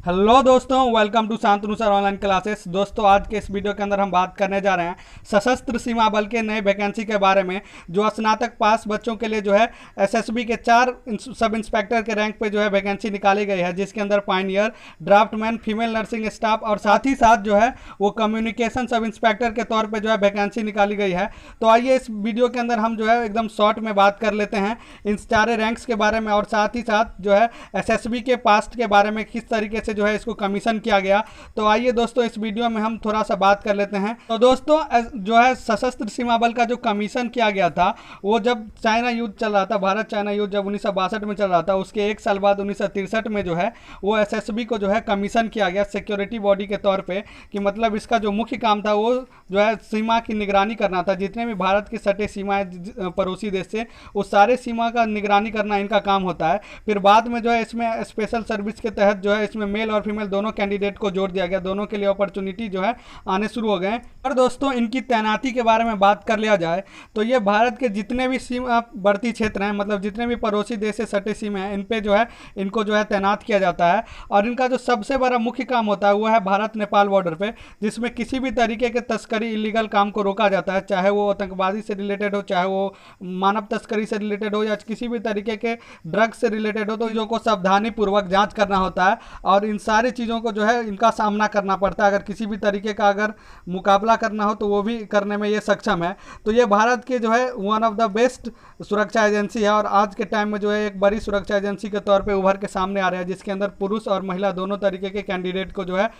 Hello दोस्तों, welcome to Shantanu sir online classes. दोस्तों, आज के इस वीडियो के अंदर हम बात करने जा रहे हैं सशस्त्र सीमा बल के नए वैकेंसी के बारे में। जो स्नातक पास बच्चों के लिए जो है एसएसबी के 4 सब इंस्पेक्टर के रैंक पे जो है वैकेंसी निकाली गई है, जिसके अंदर pioneer, draftsman, female nursing staff और साथ ही साथ जो है वो कम्युनिकेशन सब इंस्पेक्टर के तौर पर जो है वैकेंसी निकाली गई है। तो आइए इस वीडियो के अंदर हम जो है एकदम शॉर्ट में बात कर लेते हैं इन सारे रैंक्स के बारे में और साथ ही साथ जो है एसएसबी के पास्ट के बारे में, किस तरीके से जो है इसको कमीशन किया गया। तो आइए दोस्तों इस वीडियो में हम थोड़ा सा बात कर लेते हैं। तो दोस्तों जो है सशस्त्र सीमा बल का जो कमीशन किया गया था, वो जब चाइना युद्ध चल रहा था, भारत चाइना युद्ध जब 1962 में चल रहा था, उसके एक साल बाद 1963 में जो है वो एसएसबी को जो है कमीशन किया गया सिक्योरिटी बॉडी के तौर पे। कि मतलब इसका जो मुख्य काम था वो जो है सीमा की निगरानी करना था। जितने भी भारत की सटे सीमाएं पड़ोसी देश से, उस सारे सीमा का निगरानी करना इनका काम होता है। फिर बाद में जो है इसमें स्पेशल सर्विस के तहत जो है इसमें मेल और फीमेल दोनों कैंडिडेट को जोड़ दिया गया, दोनों के लिए अपॉर्चुनिटी जो है आने शुरू हो गए। और दोस्तों इनकी तैनाती के बारे में बात कर लिया जाए तो ये भारत के जितने भी सीमावर्ती क्षेत्र हैं, मतलब जितने भी पड़ोसी देश से सटे सीमा हैं, इन पे जो है इनको जो है तैनात किया जाता है। और इनका जो सबसे बड़ा मुख्य काम होता है वो है भारत नेपाल बॉर्डर पे, जिसमें किसी भी तरीके के तस्करी, इलीगल काम को रोका जाता है। चाहे वो आतंकवादी से रिलेटेड हो, चाहे वो मानव तस्करी से रिलेटेड हो, या किसी भी तरीके के ड्रग्स से रिलेटेड हो, तो चीज़ों को सावधानी पूर्वक जांच करना होता है। और इन सारी चीज़ों को जो है इनका सामना करना पड़ता है। अगर किसी भी तरीके का अगर मुकाबला करना हो तो वो भी करने में ये सक्षम है। तो ये भारत के जो है वन ऑफ द बेस्ट सुरक्षा एजेंसी है, और आज के टाइम में जो है एक बड़ी सुरक्षा एजेंसी के तौर पे उभर के सामने आ रहा है, जिसके अंदर पुरुष और महिला दोनों तरीके के कैंडिडेट को जो है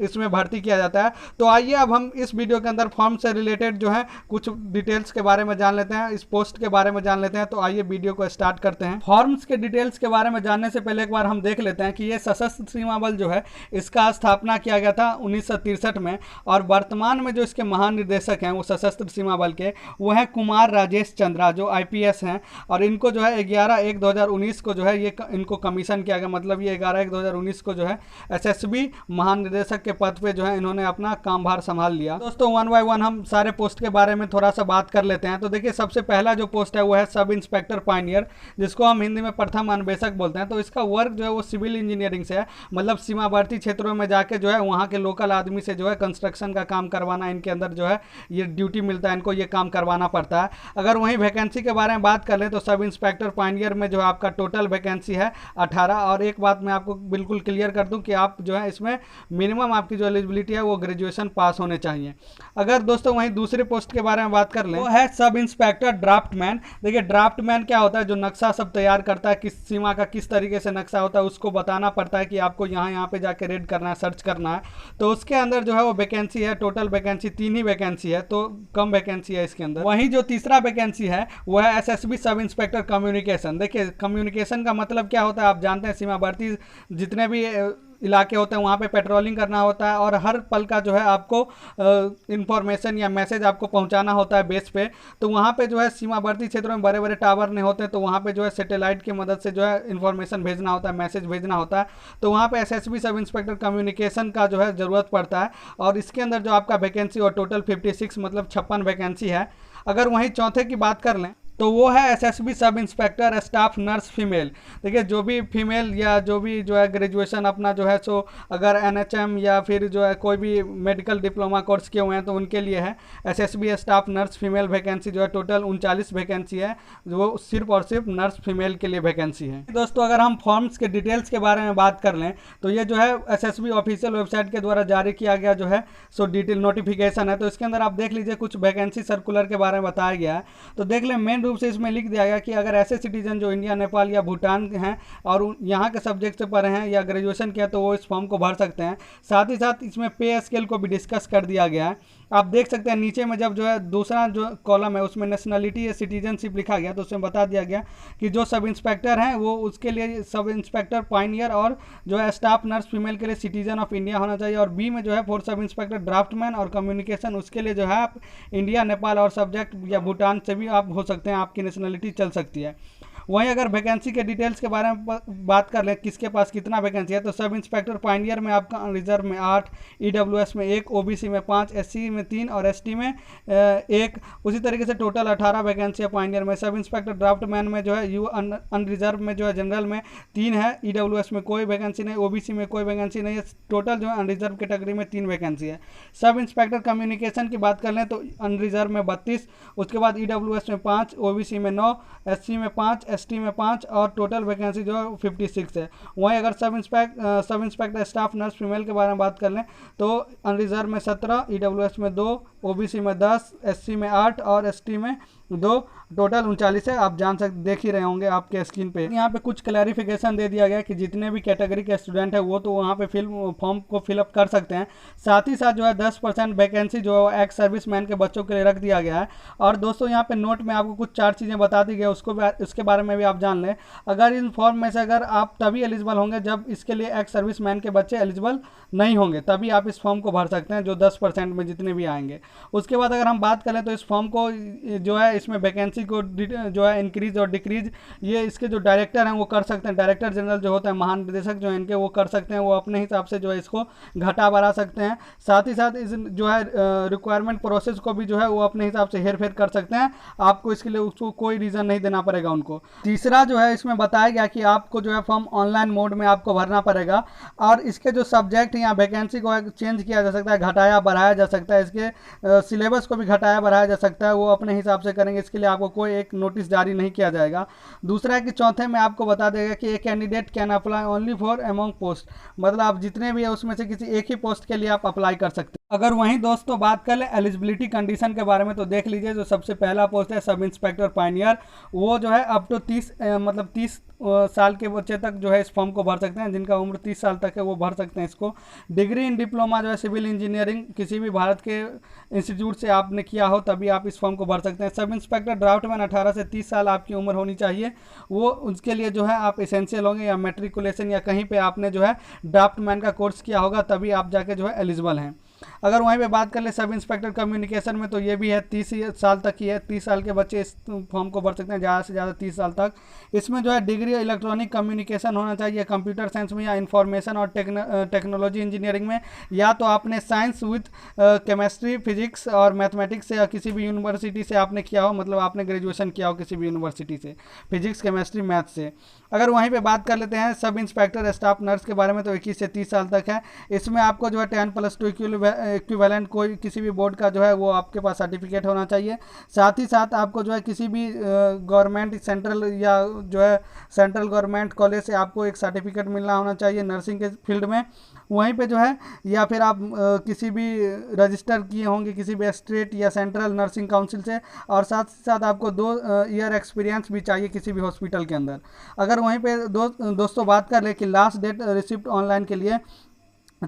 इसमें भर्ती किया जाता है। तो आइए अब हम इस वीडियो के अंदर फॉर्म से रिलेटेड जो है कुछ डिटेल्स के बारे में जान लेते हैं, इस पोस्ट के बारे में जान लेते हैं। तो आइए वीडियो को स्टार्ट करते हैं। फॉर्म्स के डिटेल्स के बारे में जानने से पहले एक बार हम देख लेते हैं कि ये सशस्त्र सीमा बल जो है इसका स्थापना किया गया था 1963 में। और वर्तमान में जो इसके महानिदेशक हैं वो सशस्त्र सीमा बल के वो हैं कुमार राजेश चंद्रा, जो आईपीएस हैं। और इनको जो है 11/1/2019 को जो है ये इनको कमीशन किया गया। मतलब ये 11/1/2019 को जो है एसएसबी महानिदेशक के पद पे जो है इन्होंने अपना कामभार संभाल लिया। दोस्तों वन बाय वन हम सारे पोस्ट के बारे में थोड़ा सा बात कर लेते हैं। तो देखिए, सबसे पहला जो पोस्ट है वो है सब इंस्पेक्टर पायनियर, जिसको हम हिंदी में प्रथम अन्वेषक बोलते हैं। तो इसका वर्क जो है वो सिविल इंजीनियरिंग से है, मतलब सीमावर्ती क्षेत्रों में जाके जो है वहाँ के लोकल आदमी से जो है कंस्ट्रक्शन का काम करवाना, इनके अंदर जो है ये ड्यूटी मिलता है, इनको ये काम करवाना पड़ता है। अगर वहीं वैकेंसी के बारे में बात कर लें तो सब इंस्पेक्टर पायनियर में जो है आपका टोटल वैकेंसी है 18। और एक बात मैं आपको बिल्कुल क्लियर कर दूं कि आप जो है इसमें मिनिमम आपकी जो एलिजिबिलिटी है वो ग्रेजुएशन पास होने चाहिए। अगर दोस्तों वहीं दूसरे पोस्ट के बारे में बात कर लें वो है सब इंस्पेक्टर ड्राफ्टमैन। देखिए, ड्राफ्टमैन क्या होता है? जो नक्शा सब तैयार करता है, किस सीमा का किस तरीके से नक्शा होता है उसको बताना पड़ता है कि आपको यहाँ पे जाके रेड करना है, सर्च करना है। तो उसके अंदर जो है वो वैकेंसी है, टोटल वैकेंसी 3 ही वैकेंसी है, तो कम वैकेंसी है इसके अंदर। वहीं जो तीसरा वैकेंसी है वो है एसएसबी सब इंस्पेक्टर कम्युनिकेशन। देखिए, कम्युनिकेशन का मतलब क्या होता है आप जानते हैं। सीमावर्ती जितने भी इलाके होते हैं वहाँ पे पेट्रोलिंग करना होता है, और हर पल का जो है आपको इंफॉर्मेशन या मैसेज आपको पहुँचाना होता है बेस पे। तो वहाँ पे जो है सीमावर्ती क्षेत्रों में बड़े बड़े टावर नहीं होते, तो वहाँ पे जो है सैटेलाइट की मदद से जो है इन्फॉर्मेशन भेजना होता है, मैसेज भेजना होता है। तो वहाँ पे एसएसबी सब इंस्पेक्टर कम्युनिकेशन का जो है ज़रूरत पड़ता है। और इसके अंदर जो आपका वैकेंसी और टोटल 56 मतलब 56 वैकेंसी है। अगर वहीं चौथे की बात कर लें तो वो है SSB sub inspector staff nurse female. देखिए, जो भी फीमेल या जो भी जो है ग्रेजुएशन अपना जो है अगर एनएचएम या फिर जो है कोई भी मेडिकल डिप्लोमा कोर्स किए हुए हैं तो उनके लिए है SSB staff nurse female vacancy जो है टोटल 39 वैकेंसी है, वो सिर्फ और सिर्फ नर्स फीमेल के लिए वैकेंसी है। दोस्तों अगर हम फॉर्म्स के डिटेल्स के बारे में बात कर लें तो ये जो है एसएसबी ऑफिशियल वेबसाइट के द्वारा जारी किया गया जो है डिटेल नोटिफिकेशन है। तो इसके अंदर आप देख लीजिए, कुछ वैकेंसी सर्कुलर के बारे में बताया गया है। तो देख लें, मेन रूप से इसमें लिख दिया गया कि अगर ऐसे सिटीजन जो इंडिया, नेपाल या भूटान हैं और यहाँ के सब्जेक्ट से पढ़े हैं या ग्रेजुएशन किया तो वो इस फॉर्म को भर सकते हैं। साथ ही साथ इसमें पे स्केल को भी डिस्कस कर दिया गया है। आप देख सकते हैं नीचे में जब जो है दूसरा जो कॉलम है उसमें नेशनलिटी या सिटीजनशिप लिखा गया, तो उसमें बता दिया गया कि जो सब इंस्पेक्टर हैं वो उसके लिए सब इंस्पेक्टर पायनियर और जो है स्टाफ नर्स फीमेल के लिए सिटीजन ऑफ इंडिया होना चाहिए। और बी में जो है फॉर सब इंस्पेक्टर ड्राफ्टमैन और कम्युनिकेशन उसके लिए जो है आप इंडिया, नेपाल और सब्जेक्ट या भूटान से भी आप हो सकते हैं, आपकी नेशनलिटी चल सकती है। वहीं अगर वैकेंसी के डिटेल्स के बारे में बात कर लें किसके पास कितना वैकेंसी है, तो सब इंस्पेक्टर पायनियर में आपका रिजर्व में 8, EWS में 1, OBC में 5, SC में 3 और ST में 1। उसी तरीके से टोटल 18 वैकेंसी है पायनियर में। सब इंस्पेक्टर ड्राफ्टमैन में जो है यू अनरिजर्व में जो है जनरल में 3 है, EWS में कोई वैकेंसी नहीं, OBC में कोई वैकेंसी नहीं है। टोटल जो है अनरिजर्व कैटेगरी में 3 वैकेंसी है। सब इंस्पेक्टर कम्युनिकेशन की बात कर लें तो अनरिजर्व में 32, उसके बाद EWS में 5, OBC में 9, SC में 5, ST में 5 और टोटल वैकेंसी जो है 56 है। वहीं अगर sub inspector staff nurse female के बारे में बात कर लें तो अनरिजर्व में 17, EWS में 2, OBC में 10, SC में 8 और ST में 2, टोटल 39 है। आप देख ही रहे होंगे आपके स्क्रीन पे। यहाँ पे कुछ क्लैरिफिकेशन दे दिया गया कि जितने भी कैटेगरी के स्टूडेंट है वो तो वहाँ पे फॉर्म को फिलअप कर सकते हैं। साथ ही साथ जो है 10% वैकेंसी जो है एक्स सर्विस मैन के बच्चों के लिए रख दिया गया है। और दोस्तों यहाँ पे नोट में आपको कुछ 4 चीज़ें बता दी गई, उसके बारे में भी आप जान लें। अगर इन फॉर्म में से अगर आप तभी एलिजिबल होंगे जब इसके लिए एक्स सर्विस मैन के बच्चे एलिजिबल नहीं होंगे, तभी आप इस फॉर्म को भर सकते हैं, जो 10% में जितने भी आएंगे। उसके बाद अगर हम बात करें तो इस फॉर्म को जो है इसमें वैकेंसी को जो है इंक्रीज और डिक्रीज ये इसके जो डायरेक्टर हैं वो कर सकते हैं। डायरेक्टर जनरल जो होते हैं, महानिदेशक जो है इनके, वो कर सकते हैं, वो अपने हिसाब से जो है इसको घटा बढ़ा सकते हैं। साथ ही साथ इस जो है रिक्वायरमेंट प्रोसेस को भी जो है वो अपने हिसाब से हेर फेर कर सकते हैं। आपको इसके लिए उसको कोई रीज़न नहीं देना पड़ेगा उनको। तीसरा जो है इसमें बताया गया कि आपको जो है फॉर्म ऑनलाइन मोड में आपको भरना पड़ेगा और इसके जो सब्जेक्ट हैं या वैकेंसी को चेंज किया जा सकता है, घटाया बढ़ाया जा सकता है, इसके सिलेबस को भी घटाया बढ़ाया जा सकता है, वो अपने हिसाब से करेंगे। इसके लिए आपको कोई एक नोटिस जारी नहीं किया जाएगा। दूसरा है कि चौथे में आपको बता देगा कि a candidate can apply only for among post, मतलब आप जितने भी है उसमें से किसी एक ही पोस्ट के लिए आप अप्लाई कर सकते हैं। अगर वहीं दोस्तों बात कर ले एलिजिबिलिटी कंडीशन के बारे में तो देख लीजिए, जो सबसे पहला पोस्ट है सब इंस्पेक्टर पायनियर, वो जो है अप टू 30 साल के बच्चे तक जो है इस फॉर्म को भर सकते हैं। जिनका उम्र 30 साल तक है वो भर सकते हैं इसको। डिग्री इन डिप्लोमा जो है सिविल इंजीनियरिंग किसी भी भारत के इंस्टीट्यूट से आपने किया हो तभी आप इस फॉर्म को भर सकते हैं। सब इंस्पेक्टर ड्राफ्टमैन 18 से 30 साल आपकी उम्र होनी चाहिए, वो उसके लिए जो है आप एसेंशियल होंगे या मेट्रिकुलेशन या कहीं पर आपने जो है ड्राफ्टमैन का कोर्स किया होगा, तभी आप जाके जो है एलिजिबल हैं। अगर वहीं पे बात कर ले सब इंस्पेक्टर कम्युनिकेशन में तो ये भी है 30 साल तक ही है। 30 साल के बच्चे इस फॉर्म को भर सकते हैं, ज़्यादा से ज़्यादा 30 साल तक। इसमें जो है डिग्री इलेक्ट्रॉनिक कम्युनिकेशन होना चाहिए, कंप्यूटर साइंस में या इंफॉर्मेशन और टेक्नोलॉजी इंजीनियरिंग में, या तो आपने साइंस विथ केमिस्ट्री फिजिक्स और मैथमेटिक्स से या किसी भी यूनिवर्सिटी से आपने किया हो, मतलब आपने ग्रेजुएशन किया हो किसी भी यूनिवर्सिटी से फिजिक्स केमिस्ट्री मैथ से। अगर वहीं पे बात कर लेते हैं सब इंस्पेक्टर स्टाफ नर्स के बारे में तो 21 से 30 साल तक है। इसमें आपको जो है 10+2 इक्विवेलेंट कोई किसी भी बोर्ड का जो है वो आपके पास सर्टिफिकेट होना चाहिए। साथ ही साथ आपको जो है किसी भी गवर्नमेंट सेंट्रल या जो है सेंट्रल गवर्नमेंट कॉलेज से आपको एक सर्टिफिकेट मिलना होना चाहिए नर्सिंग के फील्ड में। वहीं पे जो है या फिर आप किसी भी रजिस्टर किए होंगे किसी भी स्टेट या सेंट्रल नर्सिंग काउंसिल से, और साथ ही साथ आपको 2 ईयर एक्सपीरियंस भी चाहिए किसी भी हॉस्पिटल के अंदर। अगर वहीं पे दोस्तों बात कर ले कि लास्ट डेट रिसिप्ट ऑनलाइन के लिए,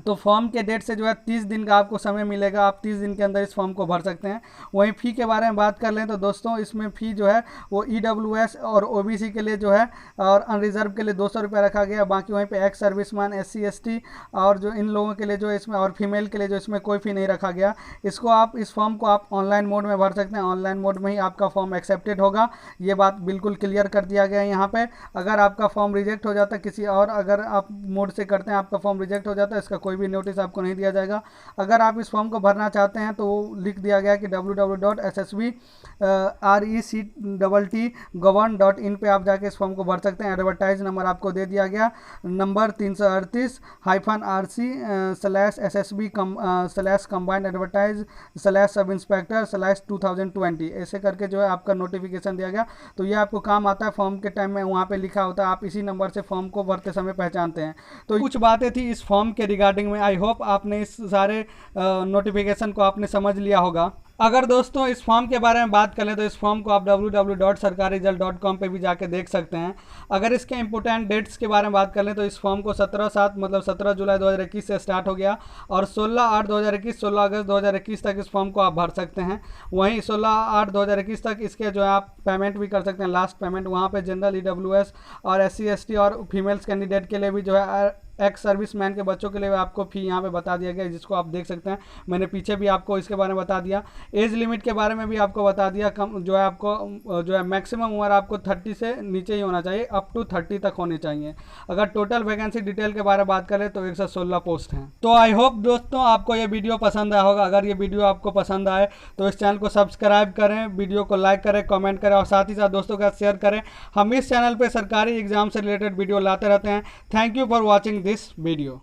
तो फॉर्म के डेट से जो है 30 दिन का आपको समय मिलेगा, आप 30 दिन के अंदर इस फॉर्म को भर सकते हैं। वहीं फ़ी के बारे में बात कर लें तो दोस्तों इसमें फ़ी जो है वो EWS और OBC के लिए जो है और अनरिजर्व के लिए 200 रुपये रखा गया। बाकी वहीं पे एक्स सर्विसमैन SC ST और जो इन लोगों के लिए जो इसमें और फीमेल के लिए जो इसमें कोई फ़ी नहीं रखा गया। इस फॉर्म को आप ऑनलाइन मोड में भर सकते हैं, ऑनलाइन मोड में ही आपका फॉर्म एक्सेप्टेड होगा। ये बात बिल्कुल क्लियर कर दिया गया है यहाँ पर। अगर आपका फॉर्म रिजेक्ट हो जाता है किसी और अगर आप मोड से करते हैं आपका फॉर्म रिजेक्ट हो जाता है, इसका कोई भी नोटिस आपको नहीं दिया जाएगा। अगर आप इस फॉर्म को भरना चाहते हैं तो लिख दिया गया कि www.ssb.govern.in पे आप जाके इस फॉर्म को भर सकते हैं। एडवर्टाइज नंबर आपको दे दिया गया, नंबर 338-RC/SSB/combined advertise/सब इंस्पेक्टर/2020 ऐसे करके जो है आपका नोटिफिकेशन दिया गया। तो ये आपको काम आता है, फॉर्म के टाइम में वहाँ पे लिखा होता है, आप इसी नंबर से फॉर्म को भरते समय पहचानते हैं। तो कुछ बातें थी इस फॉर्म के रिगार्डिंग में। आई होप आपने इस सारे नोटिफिकेशन को आपने समझ लिया होगा। अगर दोस्तों इस फॉर्म के बारे में बात करें तो इस फॉर्म को आप www.sarkariresult.com पे भी जाके देख सकते हैं। अगर इसके इंपॉर्टेंट डेट्स के बारे में बात कर लें तो इस फॉर्म को 17/7 मतलब 17 जुलाई 2021 से स्टार्ट हो गया और 16/8/2021 16 अगस्त 2021 तक इस फॉर्म को आप भर सकते हैं। वहीं 16/8/2021 तक इसके जो है आप पेमेंट भी कर सकते हैं, लास्ट पेमेंट। वहाँ पर जनरल EWS और SC ST और फीमेल्स कैंडिडेट के लिए भी जो है एक्स सर्विस मैन के बच्चों के लिए आपको फी यहाँ पे बता दिया गया है, जिसको आप देख सकते हैं। मैंने पीछे भी आपको इसके बारे में बता दिया। एज लिमिट के बारे में भी आपको बता दिया। कम जो है आपको जो है मैक्सिमम उम्र आपको 30 से नीचे ही होना चाहिए, अप टू 30 तक होनी चाहिए। अगर टोटल वैकेंसी डिटेल के बारे में बात करें तो 116 पोस्ट हैं। तो आई होप दोस्तों आपको ये वीडियो पसंद आया होगा। अगर ये वीडियो आपको पसंद आए तो इस चैनल को सब्सक्राइब करें, वीडियो को लाइक करें, कमेंट करें और साथ ही साथ दोस्तों के साथ शेयर करें। हम इस चैनल पर सरकारी एग्जाम से रिलेटेड वीडियो लाते रहते हैं। Thank you for watching this video.